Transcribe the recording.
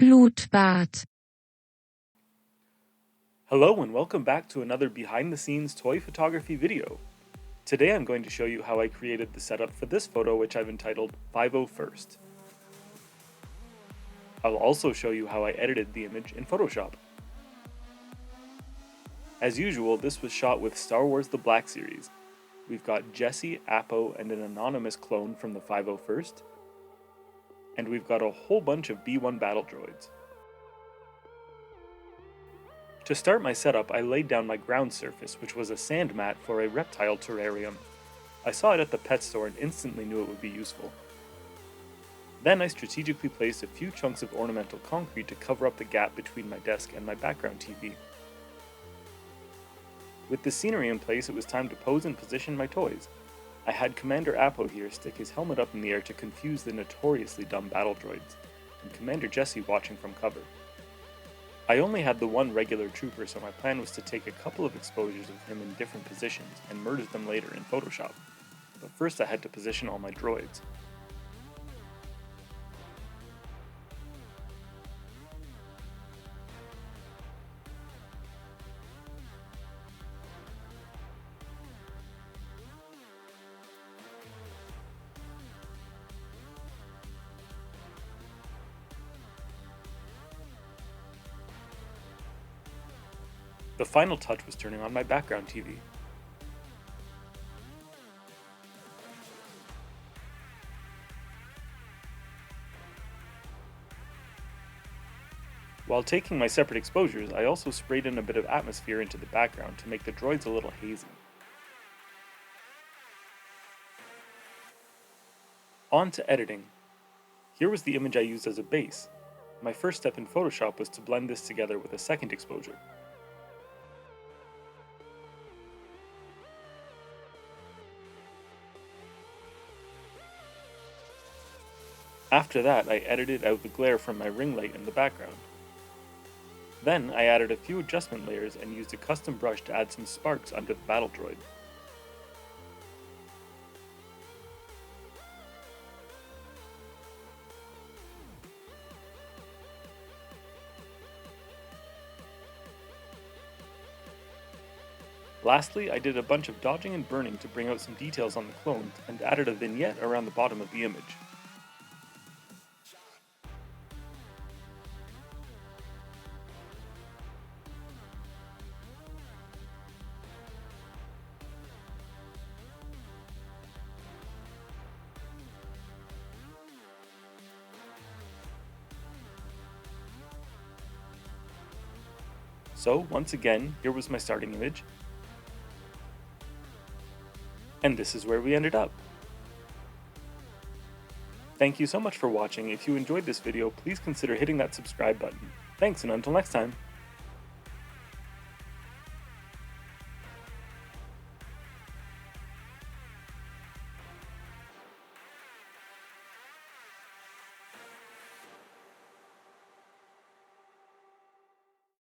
Blutbad. Hello and welcome back to another behind-the-scenes toy photography video. Today I'm going to show you how I created the setup for this photo, which I've entitled 501st. I'll also show you how I edited the image in Photoshop. As usual, this was shot with Star Wars The Black Series. We've got Jesse, Appo, and an anonymous clone from the 501st. And we've got a whole bunch of B1 battle droids. To start my setup, I laid down my ground surface, which was a sand mat for a reptile terrarium. I saw it at the pet store and instantly knew it would be useful. Then I strategically placed a few chunks of ornamental concrete to cover up the gap between my desk and my background TV. With the scenery in place, it was time to pose and position my toys. I had Commander Appo here stick his helmet up in the air to confuse the notoriously dumb battle droids, and Commander Jesse watching from cover. I only had the one regular trooper, so my plan was to take a couple of exposures of him in different positions and merge them later in Photoshop. But first I had to position all my droids. The final touch was turning on my background TV. While taking my separate exposures, I also sprayed in a bit of atmosphere into the background to make the droids a little hazy. On to editing. Here was the image I used as a base. My first step in Photoshop was to blend this together with a second exposure. After that, I edited out the glare from my ring light in the background. Then, I added a few adjustment layers and used a custom brush to add some sparks under the battle droid. Lastly, I did a bunch of dodging and burning to bring out some details on the clones and added a vignette around the bottom of the image. So, once again, here was my starting image. And this is where we ended up. Thank you so much for watching. If you enjoyed this video, please consider hitting that subscribe button. Thanks, and until next time.